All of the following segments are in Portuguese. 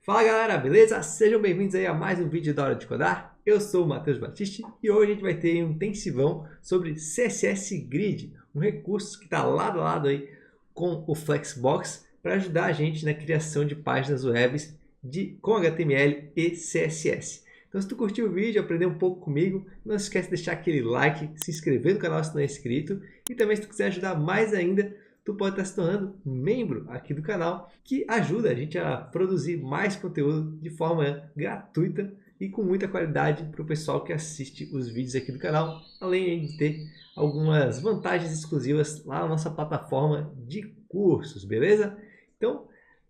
Fala galera, beleza? Sejam bem-vindos aí a mais um vídeo da Hora de Codar. Eu sou o Matheus Batista e hoje a gente vai ter um intensivão sobre CSS Grid, um recurso que está lado a lado aí com o Flexbox para ajudar a gente na criação de páginas web com HTML e CSS. Então se tu curtiu o vídeo, aprendeu um pouco comigo, não se esquece de deixar aquele like, se inscrever no canal se não é inscrito e também se tu quiser ajudar mais ainda, tu pode estar se tornando membro aqui do canal, que ajuda a gente a produzir mais conteúdo de forma gratuita e com muita qualidade para o pessoal que assiste os vídeos aqui do canal, além de ter algumas vantagens exclusivas lá na nossa plataforma de cursos, beleza? Então,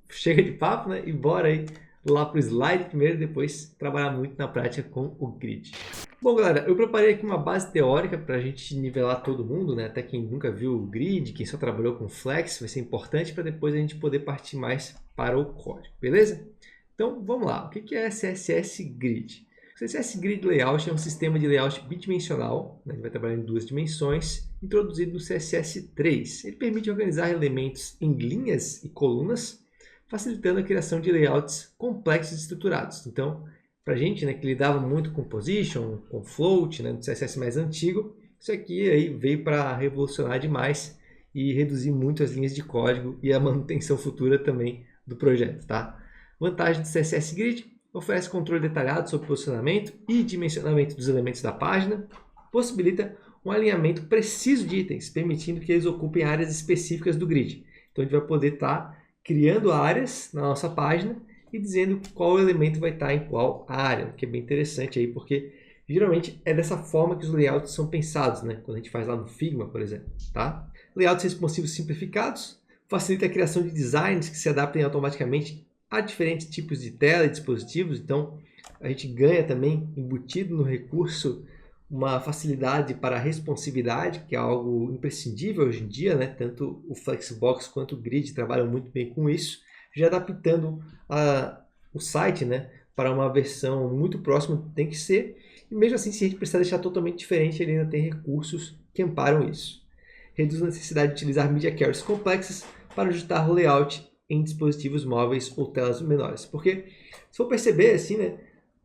chega de papo, né? E bora aí lá para o slide primeiro e depois trabalhar muito na prática com o grid. Bom, galera, eu preparei aqui uma base teórica para a gente nivelar todo mundo, né? Até quem nunca viu o grid, quem só trabalhou com Flex, vai ser importante para depois a gente poder partir mais para o código, beleza? Então, vamos lá. O que é CSS Grid? O CSS Grid Layout é um sistema de layout bidimensional, né? A gente vai trabalhar em duas dimensões, introduzido no CSS 3. Ele permite organizar elementos em linhas e colunas, facilitando a criação de layouts complexos e estruturados. Então, para a gente, né, que lidava muito com position, com float, né, no CSS mais antigo, isso aqui aí veio para revolucionar demais e reduzir muito as linhas de código e a manutenção futura também do projeto, tá? Vantagem do CSS Grid: oferece controle detalhado sobre posicionamento e dimensionamento dos elementos da página, possibilita um alinhamento preciso de itens, permitindo que eles ocupem áreas específicas do grid. Então, a gente vai poder estar criando áreas na nossa página e dizendo qual elemento vai estar em qual área, o que é bem interessante aí, porque geralmente é dessa forma que os layouts são pensados, né? Quando a gente faz lá no Figma, por exemplo, tá? Layouts responsivos simplificados, facilita a criação de designs que se adaptem automaticamente a diferentes tipos de tela e dispositivos, então a gente ganha também embutido no recurso uma facilidade para a responsividade, que é algo imprescindível hoje em dia, né? Tanto o Flexbox quanto o Grid trabalham muito bem com isso, já adaptando o site, né, para uma versão muito próxima do que tem que ser. E mesmo assim, se a gente precisar deixar totalmente diferente, ele ainda tem recursos que amparam isso. Reduz a necessidade de utilizar media queries complexas para ajustar o layout em dispositivos móveis ou telas menores. Porque, se for perceber, assim, né,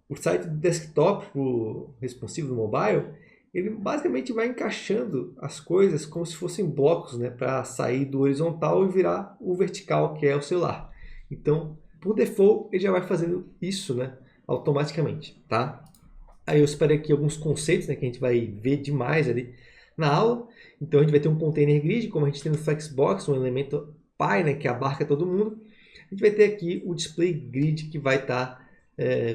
o site do desktop, o responsivo do mobile, ele basicamente vai encaixando as coisas como se fossem blocos, né, para sair do horizontal e virar o vertical, que é o celular. Então, por default, ele já vai fazendo isso, né, automaticamente, tá? Aí eu separei aqui alguns conceitos, né, que a gente vai ver demais ali na aula. Então, a gente vai ter um container grid, como a gente tem no Flexbox, um elemento pai, né, que abarca todo mundo. A gente vai ter aqui o display grid, que vai estar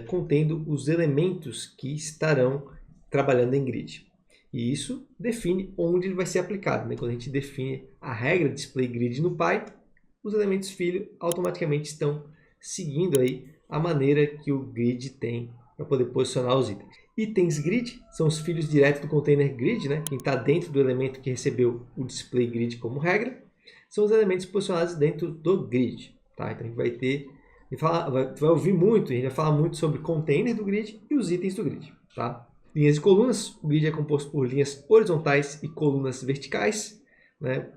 contendo os elementos que estarão trabalhando em grid. E isso define onde ele vai ser aplicado, né? Quando a gente define a regra de display grid no pai, os elementos filho automaticamente estão seguindo aí a maneira que o grid tem para poder posicionar os itens. Itens grid são os filhos diretos do container grid, né? Quem está dentro do elemento que recebeu o display grid como regra, são os elementos posicionados dentro do grid. Tá? Então a gente vai ter, vai ouvir muito, a gente vai falar muito sobre container do grid e os itens do grid. Tá? Linhas e colunas: o grid é composto por linhas horizontais e colunas verticais, né?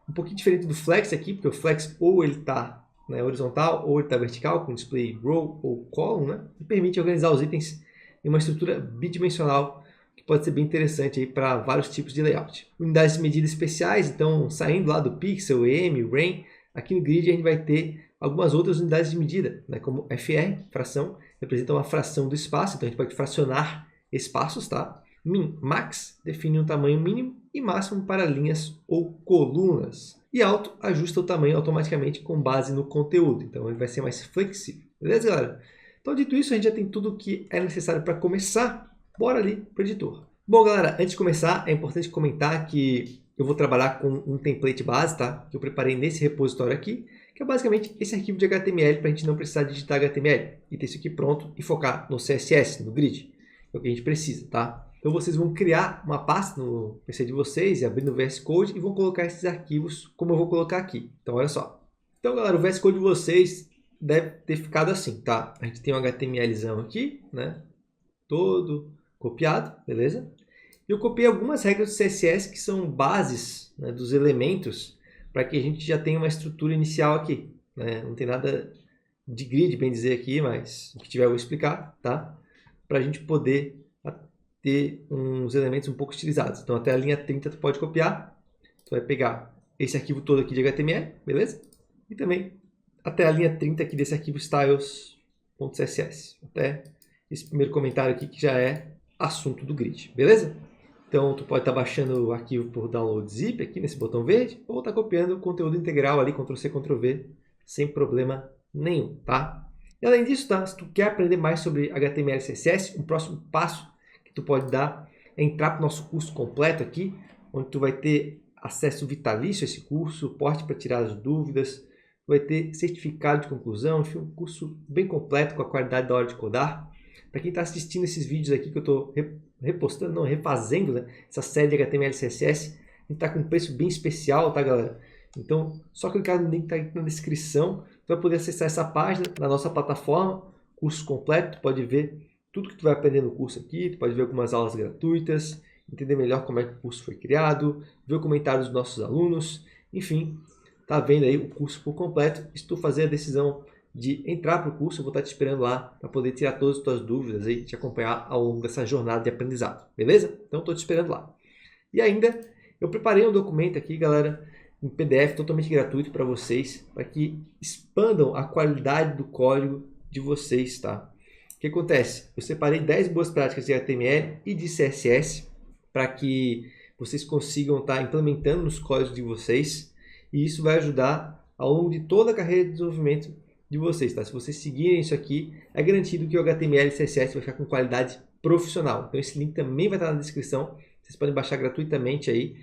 Um pouquinho diferente do Flex aqui, porque o Flex ou ele está, né, horizontal ou ele está vertical, com display row ou column, né? E permite organizar os itens em uma estrutura bidimensional, que pode ser bem interessante para vários tipos de layout. Unidades de medida especiais: então, saindo lá do pixel, em, ren, aqui no grid a gente vai ter algumas outras unidades de medida, né, como FR, fração, representa uma fração do espaço, então a gente pode fracionar espaços, tá? Min, max, define um tamanho mínimo e máximo para linhas ou colunas. E auto ajusta o tamanho automaticamente com base no conteúdo, então ele vai ser mais flexível. Beleza, galera? Então, dito isso, a gente já tem tudo o que é necessário para começar. Bora ali para o editor. Bom, galera, antes de começar, é importante comentar que eu vou trabalhar com um template base, tá? Que eu preparei nesse repositório aqui, que é basicamente esse arquivo de HTML para a gente não precisar digitar HTML e ter isso aqui pronto e focar no CSS, no grid. É o que a gente precisa, tá? Então vocês vão criar uma pasta no PC de vocês e abrir no VS Code e vão colocar esses arquivos como eu vou colocar aqui. Então olha só. Então, galera, o VS Code de vocês deve ter ficado assim, tá? A gente tem um HTMLzão aqui, né? Todo copiado, beleza? E eu copiei algumas regras do CSS que são bases, né, dos elementos para que a gente já tenha uma estrutura inicial aqui, né? Não tem nada de grid, bem dizer aqui, mas o que tiver eu vou explicar, tá? Para a gente poder ter uns elementos um pouco estilizados. Então até a linha 30 tu pode copiar, tu vai pegar esse arquivo todo aqui de HTML, beleza? E também até a linha 30 aqui desse arquivo styles.css. Até esse primeiro comentário aqui que já é assunto do grid, beleza? Então tu pode estar baixando o arquivo por download zip aqui nesse botão verde, ou tá copiando o conteúdo integral ali, Ctrl+C, Ctrl+V, sem problema nenhum, tá? E além disso, tá? Se tu quer aprender mais sobre HTML e CSS, um próximo passo que tu pode dar é entrar para o nosso curso completo aqui, onde tu vai ter acesso vitalício a esse curso, suporte para tirar as dúvidas, vai ter certificado de conclusão, enfim, um curso bem completo com a qualidade da hora de codar. Para quem está assistindo esses vídeos aqui que eu estou repostando, não, refazendo, né, essa série de HTML e CSS, a gente está com um preço bem especial, tá, galera? Então, só clicar no link que está aqui na descrição, tu vai poder acessar essa página da nossa plataforma, curso completo, tu pode ver tudo que tu vai aprender no curso aqui, tu pode ver algumas aulas gratuitas, entender melhor como é que o curso foi criado, ver o comentário dos nossos alunos, enfim, tá vendo aí o curso por completo. E se tu fazer a decisão de entrar para o curso, eu vou estar te esperando lá para poder tirar todas as tuas dúvidas e te acompanhar ao longo dessa jornada de aprendizado, beleza? Então estou te esperando lá. E ainda, eu preparei um documento aqui, galera, em PDF totalmente gratuito para vocês, para que expandam a qualidade do código de vocês, tá? O que acontece? Eu separei 10 boas práticas de HTML e de CSS para que vocês consigam estar implementando nos códigos de vocês, e isso vai ajudar ao longo de toda a carreira de desenvolvimento de vocês, tá? Se vocês seguirem isso aqui, é garantido que o HTML e CSS vai ficar com qualidade profissional. Então esse link também vai estar na descrição, vocês podem baixar gratuitamente aí,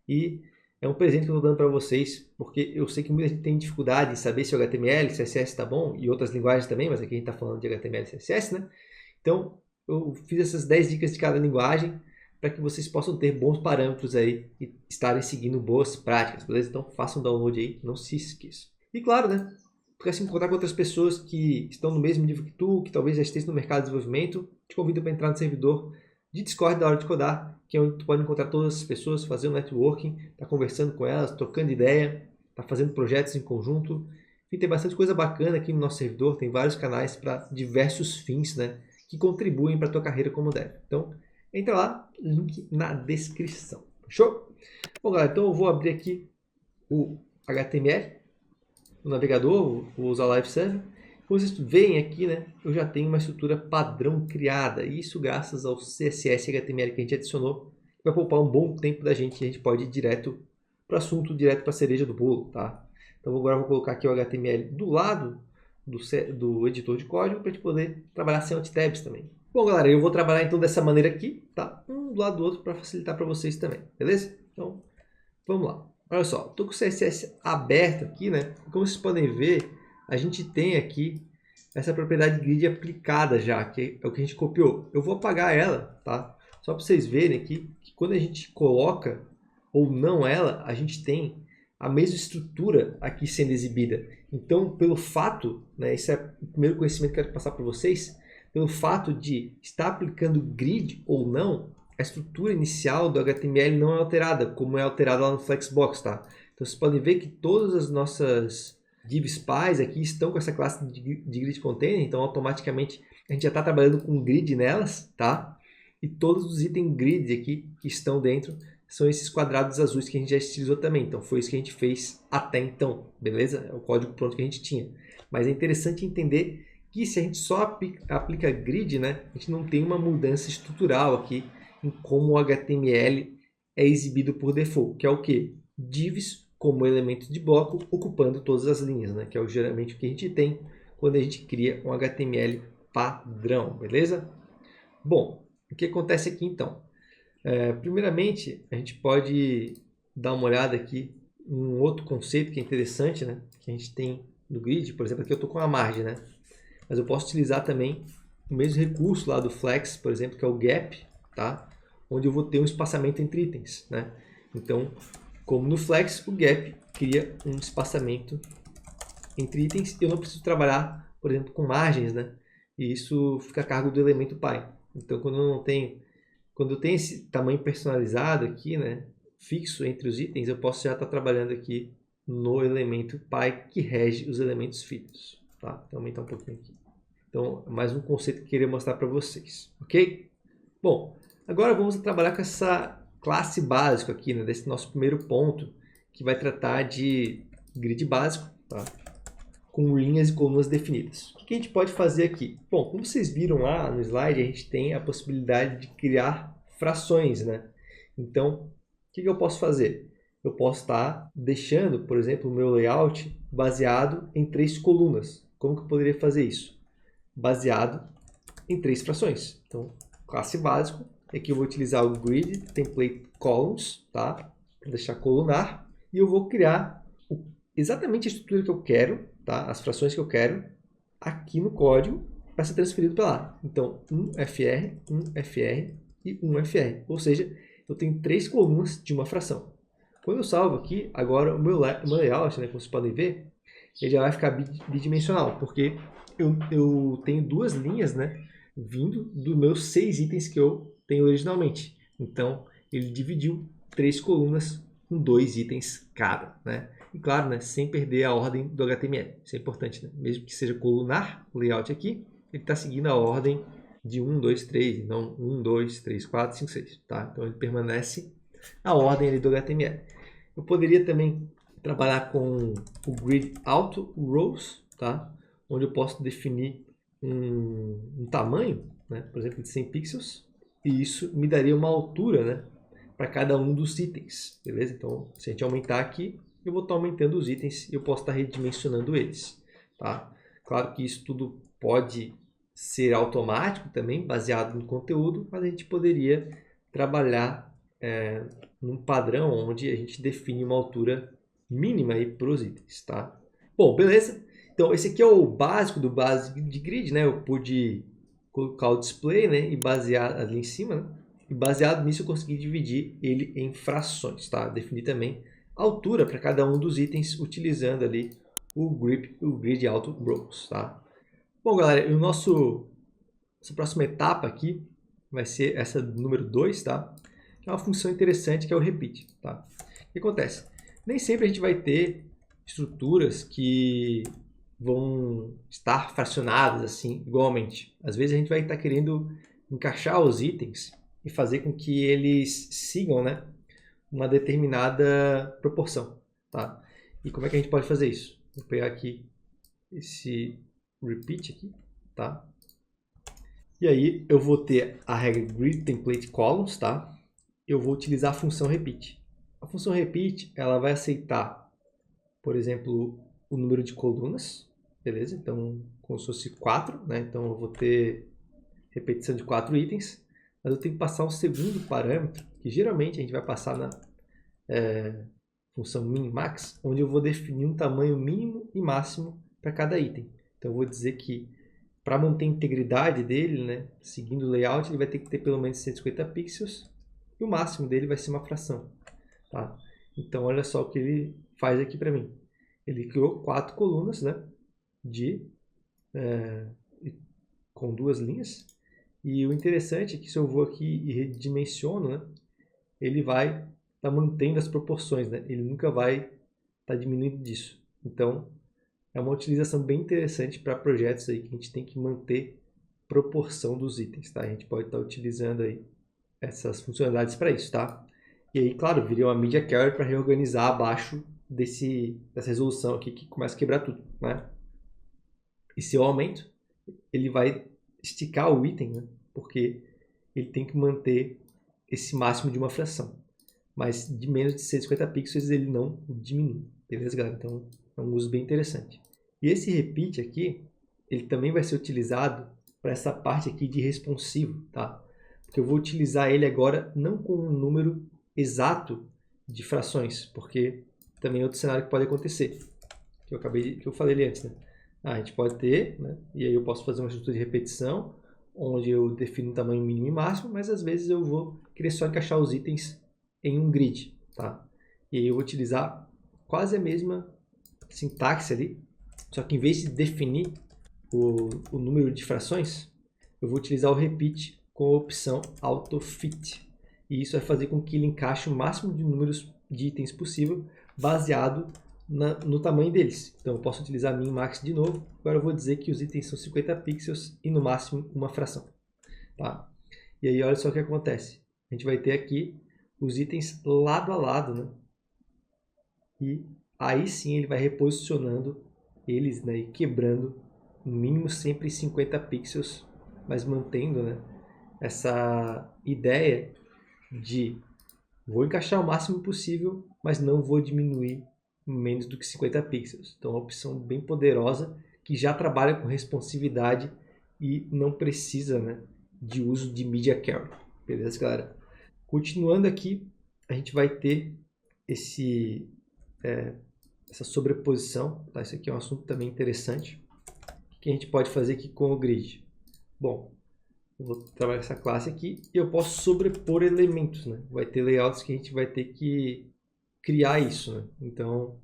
e é um presente que eu estou dando para vocês, porque eu sei que muita gente tem dificuldade em saber se o HTML e CSS está bom, e outras linguagens também, mas aqui a gente está falando de HTML e CSS, né? Então, eu fiz essas 10 dicas de cada linguagem para que vocês possam ter bons parâmetros aí e estarem seguindo boas práticas, beleza? Então, façam um download aí, não se esqueçam. E claro, né? Para se encontrar com outras pessoas que estão no mesmo nível que tu, que talvez já estejam no mercado de desenvolvimento, te convido para entrar no servidor de Discord da Hora de Codar, que é onde tu pode encontrar todas as pessoas, fazer um networking, tá conversando com elas, trocando ideia, tá fazendo projetos em conjunto. Enfim, tem bastante coisa bacana aqui no nosso servidor, tem vários canais para diversos fins, né, que contribuem para a tua carreira como dev. Então, entra lá, link na descrição. Show? Bom, galera, então eu vou abrir aqui o HTML, o navegador, vou usar o Live Server. Como vocês veem aqui, né, eu já tenho uma estrutura padrão criada, e isso graças ao CSS e HTML que a gente adicionou, que vai poupar um bom tempo da gente, e a gente pode ir direto para o assunto, direto para a cereja do bolo, tá? Então agora eu vou colocar aqui o HTML do lado do editor de código para a gente poder trabalhar sem alt tabs também. Bom, galera, eu vou trabalhar então dessa maneira aqui, tá? Um do lado do outro para facilitar para vocês também, beleza? Então, vamos lá. Olha só, estou com o CSS aberto aqui, né? Como vocês podem ver, a gente tem aqui essa propriedade grid aplicada já, que é o que a gente copiou. Eu vou apagar ela, tá? Só para vocês verem aqui que quando a gente coloca ou não ela, a gente tem a mesma estrutura aqui sendo exibida. Então, pelo fato, né, esse é o primeiro conhecimento que eu quero passar para vocês, pelo fato de estar aplicando grid ou não, a estrutura inicial do HTML não é alterada, como é alterada lá no Flexbox, tá? Então vocês podem ver que todas as nossas divs pais aqui estão com essa classe de grid container, então automaticamente a gente já está trabalhando com grid nelas, tá? E todos os itens grid aqui que estão dentro são esses quadrados azuis que a gente já estilizou também. Então foi isso que a gente fez até então, beleza? É o código pronto que a gente tinha. Mas é interessante entender que se a gente só aplica grid, né, a gente não tem uma mudança estrutural aqui em como o HTML é exibido por default, que é o que? Divs como elemento de bloco ocupando todas as linhas, né, que é geralmente o que a gente tem quando a gente cria um HTML padrão, beleza? Bom, o que acontece aqui então? Primeiramente, a gente pode dar uma olhada aqui em um outro conceito que é interessante, né, que a gente tem no grid. Por exemplo, aqui eu estou com a margem, né? Mas eu posso utilizar também o mesmo recurso lá do Flex, por exemplo, que é o Gap, tá? Onde eu vou ter um espaçamento entre itens, né? Então, como no Flex, o Gap cria um espaçamento entre itens. Eu não preciso trabalhar, por exemplo, com margens, né? E isso fica a cargo do elemento pai. Então, quando eu tenho esse tamanho personalizado aqui, né, fixo entre os itens, eu posso já estar trabalhando aqui no elemento pai que rege os elementos filhos. tá? Então, aumentar um pouquinho aqui. Então, mais um conceito que eu queria mostrar para vocês, ok? Bom, agora vamos trabalhar com essa classe básica aqui, né, desse nosso primeiro ponto, que vai tratar de grid básico, tá? Com linhas e colunas definidas. O que a gente pode fazer aqui? Bom, como vocês viram lá no slide, a gente tem a possibilidade de criar frações, né? Então, o que eu posso fazer? Eu posso estar deixando, por exemplo, o meu layout baseado em 3 colunas. Como que eu poderia fazer isso? Baseado em 3 frações. Então, classe básico, aqui eu vou utilizar o grid template columns, tá? Para deixar colunar, e eu vou criar exatamente a estrutura que eu quero, tá? As frações que eu quero, aqui no código, para ser transferido para lá. Então, 1FR, 1FR e 1FR. Ou seja, eu tenho 3 colunas de uma fração. Quando eu salvo aqui, agora o meu layout, né, como vocês podem ver, ele já vai ficar bidimensional, porque eu tenho 2 linhas, né, vindo dos meus 6 itens que eu tenho originalmente. Então, ele dividiu 3 colunas com 2 itens cada, né? E claro, né, sem perder a ordem do HTML. Isso é importante, né? Mesmo que seja colunar o layout aqui, ele está seguindo a ordem de 1, 2, 3, não 1, 2, 3, 4, 5, 6. Tá? Então ele permanece a ordem ali do HTML. Eu poderia também trabalhar com o grid auto rows, tá? Onde eu posso definir um tamanho, né? Por exemplo, de 100 pixels, e isso me daria uma altura, né? Para cada um dos itens, beleza? Então, se a gente aumentar aqui, eu vou estar aumentando os itens e eu posso estar redimensionando eles, tá? Claro que isso tudo pode ser automático também, baseado no conteúdo, mas a gente poderia trabalhar num padrão onde a gente define uma altura mínima para os itens, tá? Bom, beleza? Então, esse aqui é o básico do básico de grid, né? Eu pude colocar o display, né? E basear ali em cima, né? E baseado nisso eu consegui dividir ele em frações, tá? Definir também a altura para cada um dos itens utilizando ali o grid auto rows, tá? Bom, galera, nossa próxima etapa aqui vai ser essa número 2, tá? Que é uma função interessante que é o repeat, tá? O que acontece? Nem sempre a gente vai ter estruturas que vão estar fracionadas assim igualmente. Às vezes a gente vai estar querendo encaixar os itens e fazer com que eles sigam, né, uma determinada proporção, tá? E como é que a gente pode fazer isso? Vou pegar aqui esse repeat aqui, tá? E aí eu vou ter a regra grid template columns, tá? Eu vou utilizar a função repeat. A função repeat, ela vai aceitar, por exemplo, o número de colunas, beleza? Então, como se fosse 4, né? Então eu vou ter repetição de 4 itens, mas eu tenho que passar um segundo parâmetro, que geralmente a gente vai passar na função min-max, onde eu vou definir um tamanho mínimo e máximo para cada item. Então eu vou dizer que para manter a integridade dele, né, seguindo o layout, ele vai ter que ter pelo menos 150 pixels e o máximo dele vai ser uma fração. Tá? Então olha só o que ele faz aqui para mim. Ele criou 4 colunas, né, com 2 linhas. E o interessante é que se eu vou aqui e redimensiono, né, ele vai estar mantendo as proporções, né? Ele nunca vai estar diminuindo disso. Então, é uma utilização bem interessante para projetos aí que a gente tem que manter proporção dos itens, tá? A gente pode estar utilizando aí essas funcionalidades para isso, tá? E aí, claro, viria uma media query para reorganizar abaixo dessa resolução aqui que começa a quebrar tudo, né? E se eu aumento, ele vai esticar o item, né? Porque ele tem que manter esse máximo de uma fração. Mas de menos de 150 pixels ele não diminui. Beleza, galera? Então é um uso bem interessante. E esse repeat aqui, ele também vai ser utilizado para essa parte aqui de responsivo, tá? Porque eu vou utilizar ele agora não com um número exato de frações, porque também é outro cenário que pode acontecer, que eu falei ali antes, né? A gente pode ter, né? E aí eu posso fazer uma estrutura de repetição, onde eu defino um tamanho mínimo e máximo, mas às vezes eu vou querer só encaixar os itens em um grid, tá? E aí eu vou utilizar quase a mesma sintaxe ali, só que em vez de definir o número de frações, eu vou utilizar o repeat com a opção AutoFit. E isso vai fazer com que ele encaixe o máximo de números de itens possível, baseado no tamanho deles. Então eu posso utilizar min max de novo. Agora eu vou dizer que os itens são 50 pixels e no máximo uma fração. Tá? E aí olha só o que acontece. A gente vai ter aqui os itens lado a lado, né? E aí sim ele vai reposicionando eles, né? E quebrando no mínimo sempre 50 pixels, mas mantendo, né, essa ideia de vou encaixar o máximo possível, mas não vou diminuir menos do que 50 pixels. Então é uma opção bem poderosa que já trabalha com responsividade e não precisa, né, de uso de Media Carry. Beleza, galera? Continuando aqui, a gente vai ter essa sobreposição. Tá? Isso aqui é um assunto também interessante. O que a gente pode fazer aqui com o grid? Bom, eu vou trabalhar essa classe aqui e eu posso sobrepor elementos, né? Vai ter layouts que a gente vai ter que criar isso, né? Então,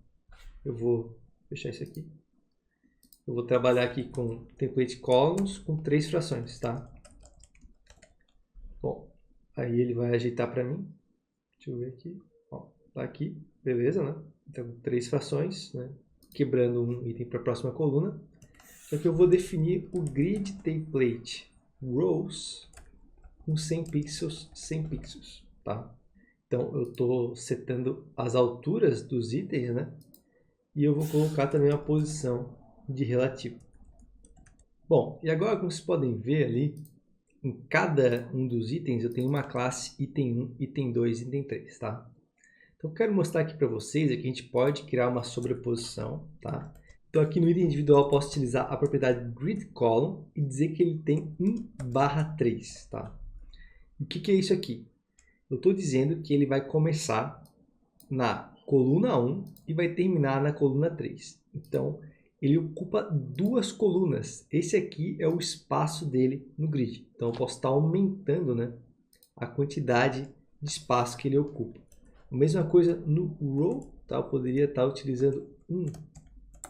eu vou fechar isso aqui. Eu vou trabalhar aqui com template columns com 3 frações, tá? Bom, aí ele vai ajeitar para mim. Deixa eu ver aqui. Ó, tá aqui, beleza, né? Então, 3 frações, né? Quebrando um item para a próxima coluna. Só que eu vou definir o grid template rows com 100 pixels, 100 pixels, tá? Então eu estou setando as alturas dos itens, né? E eu vou colocar também uma posição de relativo. Bom, e agora como vocês podem ver ali, em cada um dos itens eu tenho uma classe item 1, item 2, item 3, tá? Então eu quero mostrar aqui para vocês que a gente pode criar uma sobreposição, tá? Então aqui no item individual eu posso utilizar a propriedade grid column e dizer que ele tem 1/3, tá? O que é isso aqui? Eu estou dizendo que ele vai começar na coluna 1 e vai terminar na coluna 3. Então ele ocupa 2 colunas. Esse aqui é o espaço dele no grid. Então eu posso estar aumentando, né, a quantidade de espaço que ele ocupa. A mesma coisa no row, tá? Eu poderia estar utilizando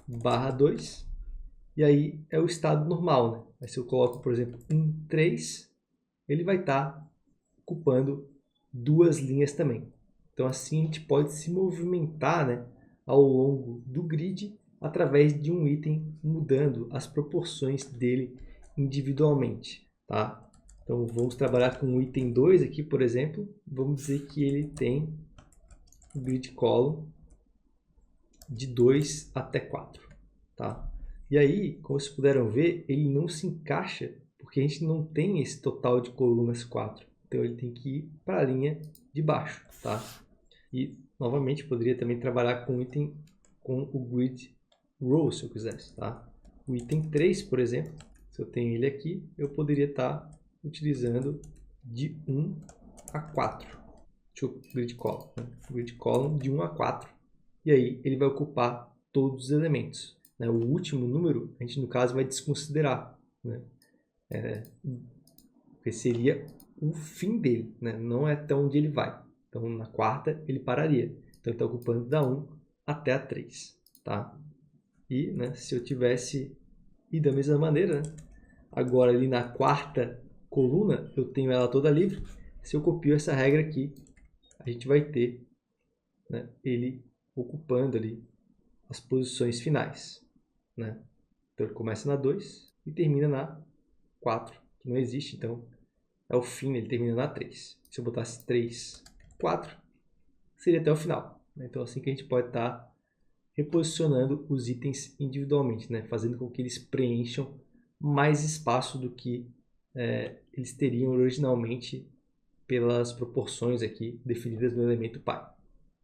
1/2 e aí é o estado normal, né? Mas se eu coloco, por exemplo, 1/3, ele vai estar ocupando 2 linhas também. Então assim a gente pode se movimentar, né, ao longo do grid através de um item, mudando as proporções dele individualmente, tá? Então vamos trabalhar com o item 2 aqui, por exemplo. Vamos dizer que ele tem o grid column de 2 até 4, tá? E aí, como vocês puderam ver, ele não se encaixa porque a gente não tem esse total de colunas 4. Então ele tem que ir para a linha de baixo, tá? E novamente poderia também trabalhar com o item com o grid row, se eu quisesse, tá? O item 3, por exemplo, se eu tenho ele aqui, eu poderia estar utilizando de 1 a 4. Grid column, né? Grid column de 1 a 4. E aí ele vai ocupar todos os elementos, né? O último número, a gente no caso vai desconsiderar, né? Porque seria o fim dele, né? Não é até onde ele vai. Então na quarta ele pararia. Então ele está ocupando da 1 até a 3. Tá? E, né, se eu tivesse ido da mesma maneira, né, agora ali na quarta coluna eu tenho ela toda livre. Se eu copio essa regra aqui, a gente vai ter, né, ele ocupando ali as posições finais, né? Então ele começa na 2 e termina na 4, que não existe, então é o fim, ele termina na 3. Se eu botasse 3, 4, seria até o final, né? Então assim que a gente pode estar reposicionando os itens individualmente, né? Fazendo com que eles preencham mais espaço do que eles teriam originalmente pelas proporções aqui definidas no elemento pi,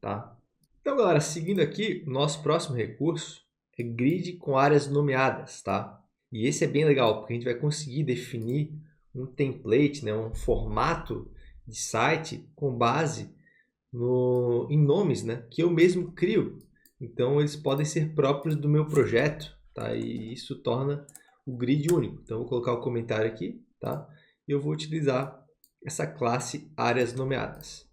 tá? Então, galera, seguindo aqui, nosso próximo recurso é grid com áreas nomeadas, tá? E esse é bem legal, porque a gente vai conseguir definir um template, né, um formato de site com base em nomes, né, que eu mesmo crio. Então, eles podem ser próprios do meu projeto, tá? E isso torna o grid único. Então, eu vou colocar o comentário aqui, tá? E eu vou utilizar essa classe áreas nomeadas.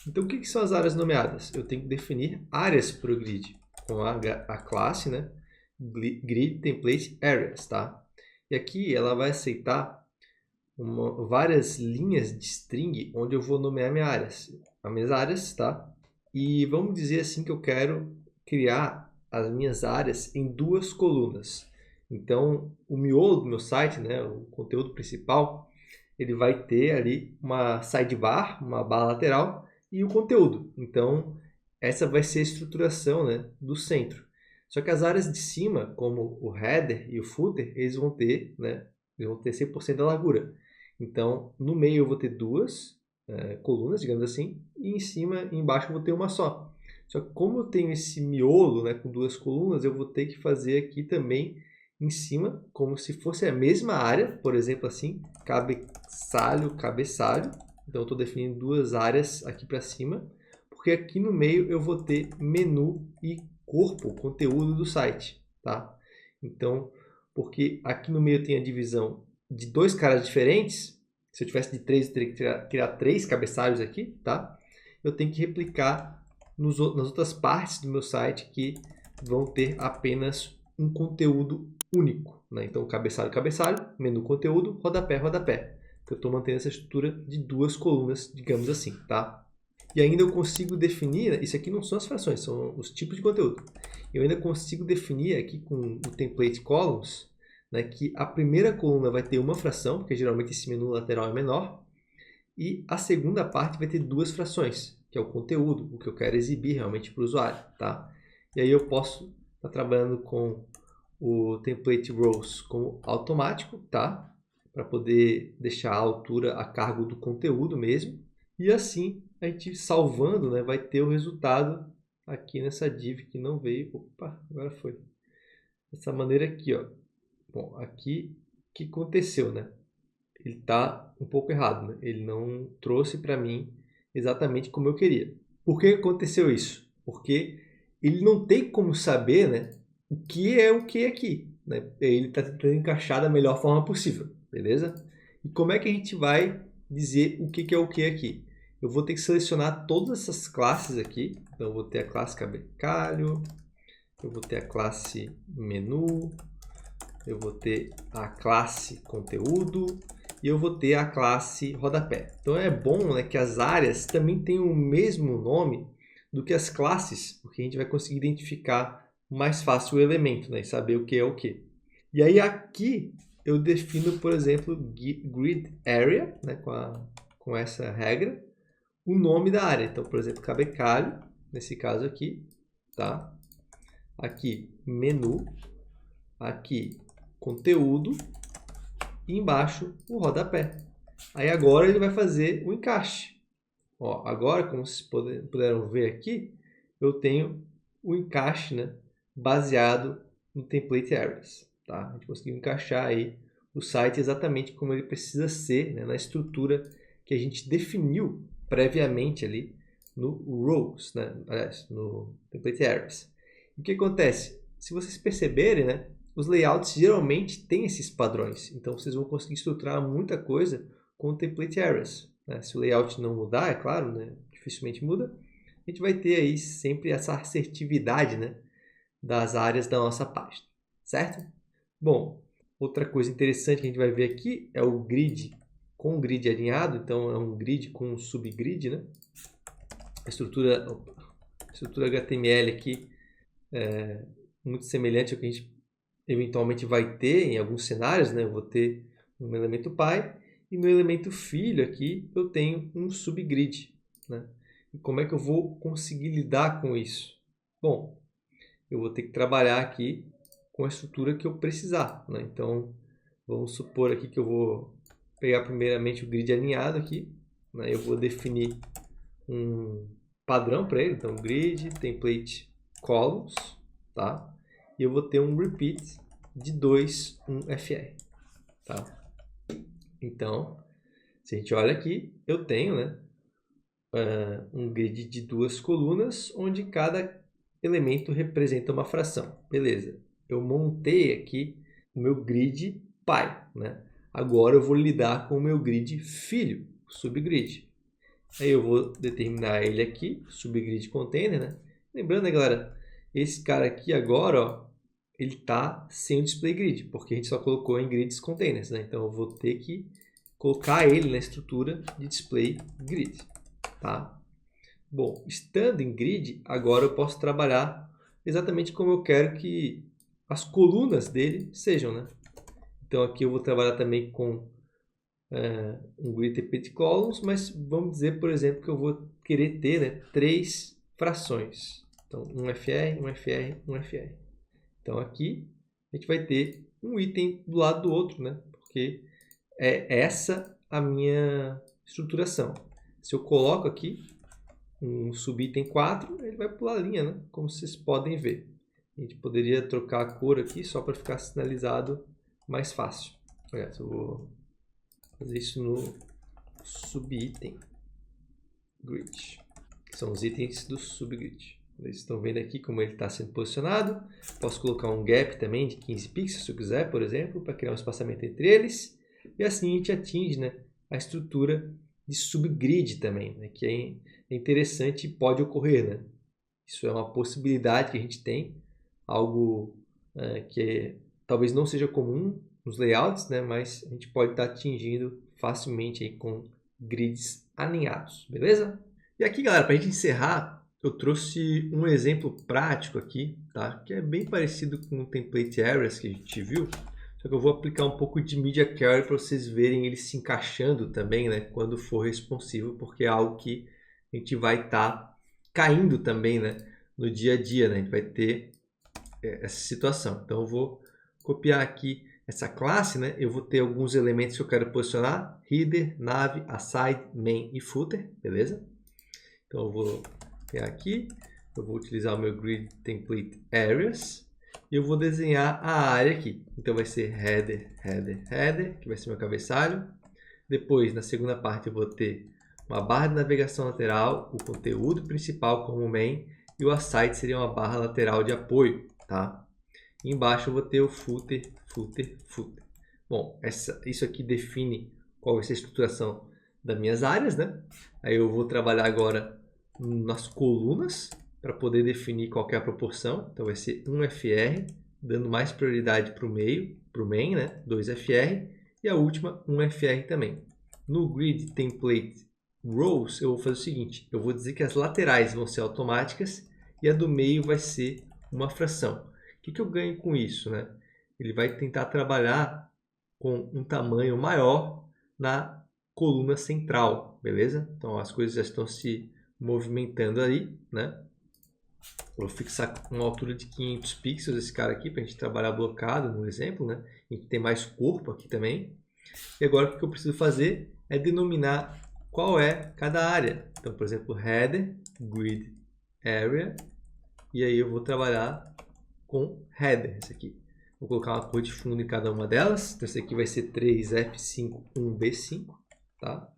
Então, o que são as áreas nomeadas? Eu tenho que definir áreas para o grid com a classe, né? Grid template areas, tá? E aqui ela vai aceitar várias linhas de string onde eu vou nomear minhas áreas, tá? E vamos dizer assim que eu quero criar as minhas áreas em duas colunas. Então, o miolo do meu site, né, o conteúdo principal, ele vai ter ali uma sidebar, uma barra lateral e o conteúdo. Então, essa vai ser a estruturação, né, do centro. Só que as áreas de cima, como o header e o footer, eles vão ter 100% da largura. Então, no meio eu vou ter duas colunas, digamos assim, e em cima e embaixo eu vou ter uma só. Só que como eu tenho esse miolo, né, com duas colunas, eu vou ter que fazer aqui também em cima, como se fosse a mesma área, por exemplo assim, cabeçalho, cabeçalho. Então eu estou definindo duas áreas aqui para cima, porque aqui no meio eu vou ter menu e corpo, conteúdo do site, tá? Então, porque aqui no meio tem a divisão de dois caras diferentes, se eu tivesse de três, eu teria que criar três cabeçalhos aqui, tá? Eu tenho que replicar nas outras partes do meu site que vão ter apenas um conteúdo único, né? Então, cabeçalho, cabeçalho, menu, conteúdo, rodapé, rodapé. Eu estou mantendo essa estrutura de duas colunas, digamos assim, tá? E ainda eu consigo definir, isso aqui não são as frações, são os tipos de conteúdo. Eu ainda consigo definir aqui com o template columns, né, que a primeira coluna vai ter uma fração, porque geralmente esse menu lateral é menor, e a segunda parte vai ter duas frações, que é o conteúdo, o que eu quero exibir realmente para o usuário, tá? E aí eu posso estar trabalhando com o template rows como automático, tá? Para poder deixar a altura a cargo do conteúdo mesmo. E assim, a gente salvando, né, vai ter o resultado aqui nessa div que não veio. Opa, agora foi. Dessa maneira aqui, ó. Bom, aqui o que aconteceu, né? Ele está um pouco errado, né? Ele não trouxe para mim exatamente como eu queria. Por que aconteceu isso? Porque ele não tem como saber, né, o que é aqui, né? Ele está tentando encaixar da melhor forma possível, beleza? E como é que a gente vai dizer o que é o que aqui? Eu vou ter que selecionar todas essas classes aqui. Então, eu vou ter a classe cabecalho, eu vou ter a classe menu, eu vou ter a classe conteúdo e eu vou ter a classe rodapé. Então é bom, né, que as áreas também tenham o mesmo nome do que as classes, porque a gente vai conseguir identificar mais fácil o elemento, né, e saber o que é o que. E aí aqui eu defino, por exemplo, grid area, né, com essa regra, o nome da área. Então, por exemplo, cabecalho, nesse caso aqui, tá? Aqui menu, aqui conteúdo e embaixo o rodapé. Aí agora ele vai fazer o encaixe. Ó, agora, como vocês puderam ver aqui, eu tenho o encaixe, né, baseado no template areas. Tá? A gente conseguiu encaixar aí o site exatamente como ele precisa ser, né, na estrutura que a gente definiu previamente ali no rows, né, aliás, no template areas. E o que acontece? Se vocês perceberem, né, os layouts geralmente têm esses padrões, então vocês vão conseguir estruturar muita coisa com o template areas. Né? Se o layout não mudar, é claro, né, dificilmente muda, a gente vai ter aí sempre essa assertividade, né, das áreas da nossa página, certo? Bom, outra coisa interessante que a gente vai ver aqui é o grid com o grid alinhado, então é um grid com um subgrid, né? A estrutura HTML aqui é muito semelhante ao que a gente eventualmente vai ter em alguns cenários, né? Eu vou ter um elemento pai e no elemento filho aqui eu tenho um subgrid, né? E como é que eu vou conseguir lidar com isso? Bom, eu vou ter que trabalhar aqui com a estrutura que eu precisar, né? Então, vamos supor aqui que eu vou pegar primeiramente o grid alinhado aqui, né? Eu vou definir um padrão para ele, então grid, template, columns, tá? E eu vou ter um repeat de 2, 1 fr, tá? Então, se a gente olha aqui, eu tenho, né, um grid de duas colunas, onde cada elemento representa uma fração. Beleza, eu montei aqui o meu grid pai, né? Agora eu vou lidar com o meu grid filho, subgrid. Aí eu vou determinar ele aqui, subgrid container, né? Lembrando, né, galera, esse cara aqui agora, ó, ele está sem o display grid, porque a gente só colocou em grids containers, né? Então eu vou ter que colocar ele na estrutura de display grid, tá? Bom, estando em grid, agora eu posso trabalhar exatamente como eu quero que as colunas dele sejam, né? Então aqui eu vou trabalhar também com um grid template columns, mas vamos dizer, por exemplo, que eu vou querer ter, né, 3 frações. Então, um FR, um FR, um FR. Então aqui a gente vai ter um item do lado do outro, né? Porque é essa a minha estruturação. Se eu coloco aqui um subitem 4, ele vai pular a linha, né? Como vocês podem ver. A gente poderia trocar a cor aqui só para ficar sinalizado mais fácil. Aliás, eu vou fazer isso no subitem grid, que são os itens do subgrid. Vocês estão vendo aqui como ele está sendo posicionado. Posso colocar um gap também de 15 pixels, se eu quiser, por exemplo, para criar um espaçamento entre eles. E assim a gente atinge, né, a estrutura de subgrid também, né, que é interessante e pode ocorrer. Né? Isso é uma possibilidade que a gente tem, algo que talvez não seja comum nos layouts, né, mas a gente pode estar atingindo facilmente aí com grids alinhados, beleza? E aqui, galera, para a gente encerrar, eu trouxe um exemplo prático aqui, tá? Que é bem parecido com o template areas que a gente viu, só que eu vou aplicar um pouco de media query para vocês verem ele se encaixando também, né? Quando for responsivo, porque é algo que a gente vai estar caindo também, né? No dia a dia, né? A gente vai ter essa situação. Então eu vou copiar aqui essa classe, né? Eu vou ter alguns elementos que eu quero posicionar: header, nav, aside, main e footer, beleza? Então eu vou pegar aqui, eu vou utilizar o meu grid template areas e eu vou desenhar a área aqui. Então vai ser header, header, header, que vai ser meu cabeçalho. Depois, na segunda parte, eu vou ter uma barra de navegação lateral, o conteúdo principal como main e o aside seria uma barra lateral de apoio, tá? E embaixo eu vou ter o footer, footer, footer. Bom, isso aqui define qual vai ser a estruturação das minhas áreas, né? Aí eu vou trabalhar agora nas colunas para poder definir qual que é a proporção. Então vai ser 1 FR, dando mais prioridade para o meio, para o main, né? 2 FR e a última 1 FR também. No grid template rows eu vou fazer o seguinte, eu vou dizer que as laterais vão ser automáticas e a do meio vai ser uma fração. O que eu ganho com isso, né? Ele vai tentar trabalhar com um tamanho maior na coluna central, beleza? Então as coisas já estão se movimentando aí, né? Vou fixar uma altura de 500 pixels esse cara aqui para a gente trabalhar blocado no exemplo, né? A gente tem mais corpo aqui também. E agora o que eu preciso fazer é denominar qual é cada área. Então, por exemplo, header, grid area, e aí eu vou trabalhar com header, esse aqui. Vou colocar uma cor de fundo em cada uma delas. Então, esse aqui vai ser 3F5, 1B5, tá?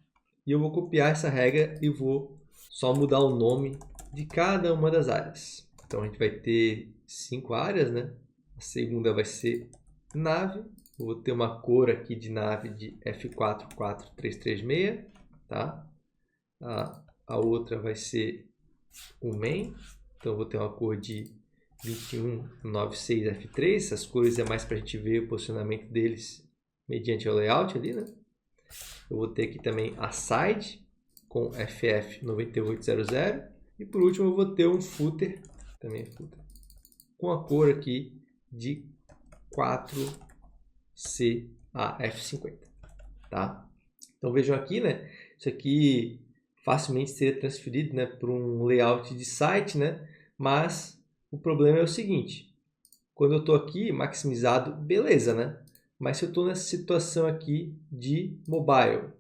E eu vou copiar essa regra e vou só mudar o nome de cada uma das áreas. Então, a gente vai ter 5 áreas, né? A segunda vai ser nave. Eu vou ter uma cor aqui de nave de F44336, tá? A outra vai ser o main. Então, eu vou ter uma cor de 2196F3. Essas cores é mais para a gente ver o posicionamento deles mediante o layout ali, né? Eu vou ter aqui também a side com FF9800 e por último eu vou ter um footer, também footer, com a cor aqui de 4CAF50, tá? Então vejam aqui, né? Isso aqui facilmente seria transferido, né, para um layout de site, né? Mas o problema é o seguinte: quando eu estou aqui maximizado, beleza, né? Mas se eu estou nessa situação aqui de mobile,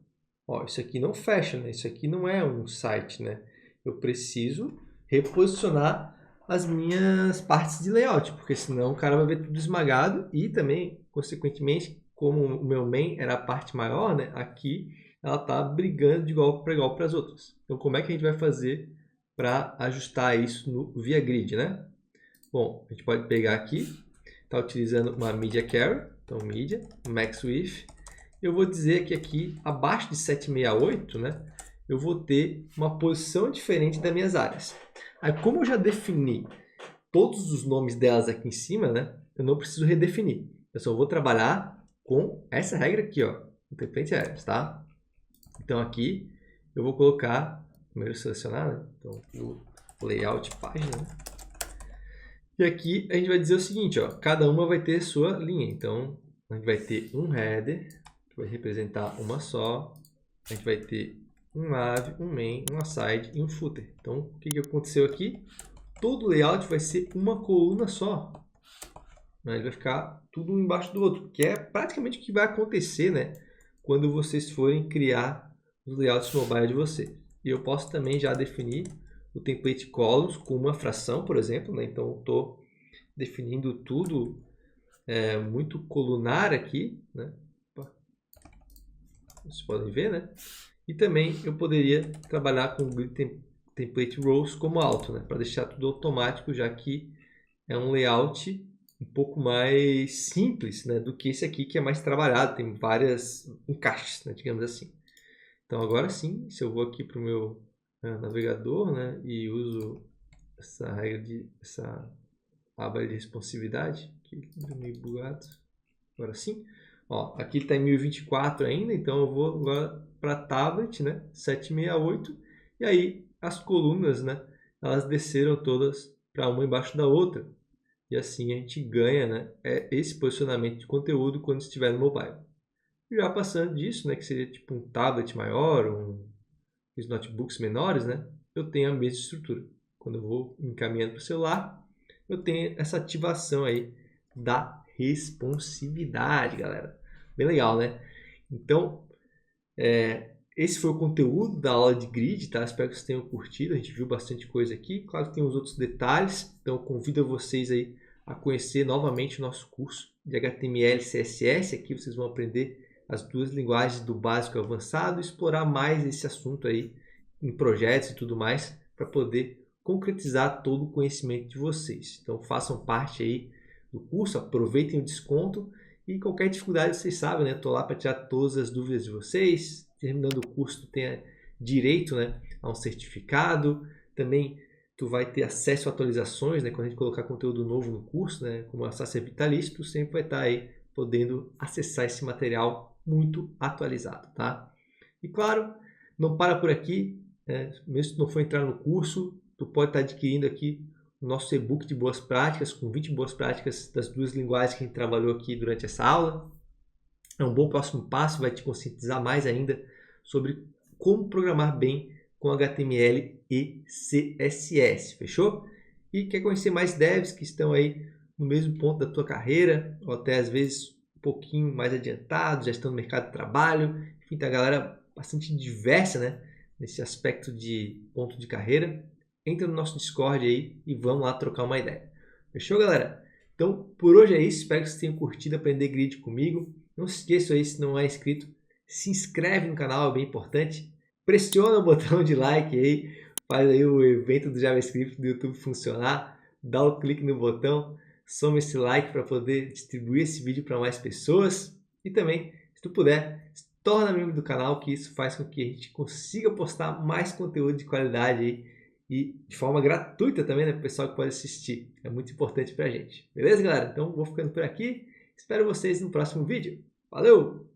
ó, isso aqui não fecha, né? Isso aqui não é um site, né? Eu preciso reposicionar as minhas partes de layout, porque senão o cara vai ver tudo esmagado e também, consequentemente, como o meu main era a parte maior, né? Aqui ela está brigando de igual para as outras. Então, como é que a gente vai fazer para ajustar isso no via grid, né? Bom, a gente pode pegar aqui, está utilizando uma media carry, então media, max width. Eu vou dizer que aqui, abaixo de 768, né, eu vou ter uma posição diferente das minhas áreas. Aí, como eu já defini todos os nomes delas aqui em cima, né, eu não preciso redefinir. Eu só vou trabalhar com essa regra aqui, ó, no template areas, tá? Então, aqui, eu vou colocar, primeiro selecionar, né, então, o layout página, né? E aqui a gente vai dizer o seguinte, ó, cada uma vai ter sua linha. Então, a gente vai ter um header, que vai representar uma só. A gente vai ter um nav, um main, uma side e um footer. Então, o que aconteceu aqui? Todo layout vai ser uma coluna só. Ele vai ficar tudo um embaixo do outro, que é praticamente o que vai acontecer, né, quando vocês forem criar os layouts mobile de vocês. E eu posso também já definir o template columns com uma fração, por exemplo, né? Então, estou definindo tudo muito colunar aqui, né? Vocês podem ver, né? E também eu poderia trabalhar com o grid template rows como alto, né? Para deixar tudo automático, já que é um layout um pouco mais simples, né, do que esse aqui, que é mais trabalhado, tem várias encaixes, né, digamos assim. Então agora sim, se eu vou aqui para o meu navegador, né, e uso essa regra essa aba de responsividade, que é meio bugado, agora sim, ó, aqui está em 1024 ainda, então eu vou agora para tablet, né, 768, e aí as colunas, né, elas desceram todas para uma embaixo da outra. E assim a gente ganha, né, esse posicionamento de conteúdo quando estiver no mobile. Já passando disso, né, que seria tipo um tablet maior, os notebooks menores, né, eu tenho a mesma estrutura. Quando eu vou encaminhando para o celular, eu tenho essa ativação aí da responsividade, galera. Bem legal, né? Então, esse foi o conteúdo da aula de grid, tá? Espero que vocês tenham curtido. A gente viu bastante coisa aqui. Claro que tem os outros detalhes. Então, eu convido vocês aí a conhecer novamente o nosso curso de HTML e CSS. Aqui vocês vão aprender as duas linguagens do básico ao avançado e explorar mais esse assunto aí em projetos e tudo mais para poder concretizar todo o conhecimento de vocês. Então, façam parte aí do curso, aproveitem o desconto e qualquer dificuldade vocês sabem, né? Estou lá para tirar todas as dúvidas de vocês. Terminando o curso, tu tem direito, né, a um certificado. Também tu vai ter acesso a atualizações, né? Quando a gente colocar conteúdo novo no curso, né, como acesso vitalício, tu sempre vai estar aí podendo acessar esse material muito atualizado, tá? E claro, não para por aqui, né? Mesmo se tu não for entrar no curso, tu pode estar adquirindo aqui o nosso e-book de boas práticas, com 20 boas práticas das duas linguagens que a gente trabalhou aqui durante essa aula. É um bom próximo passo, vai te conscientizar mais ainda sobre como programar bem com HTML e CSS, fechou? E quer conhecer mais devs que estão aí no mesmo ponto da tua carreira, ou até às vezes um pouquinho mais adiantados, já estão no mercado de trabalho, enfim, tem a galera bastante diversa, né, nesse aspecto de ponto de carreira. Entra no nosso Discord aí e vamos lá trocar uma ideia. Fechou, galera? Então, por hoje é isso. Espero que vocês tenham curtido aprender grid comigo. Não se esqueça aí, se não é inscrito, se inscreve no canal, é bem importante. Pressiona o botão de like aí, faz aí o evento do JavaScript do YouTube funcionar. Dá o clique no botão, soma esse like para poder distribuir esse vídeo para mais pessoas. E também, se tu puder, se torna membro do canal, que isso faz com que a gente consiga postar mais conteúdo de qualidade aí e de forma gratuita também, né, para o pessoal que pode assistir. É muito importante para a gente. Beleza, galera? Então, vou ficando por aqui. Espero vocês no próximo vídeo. Valeu!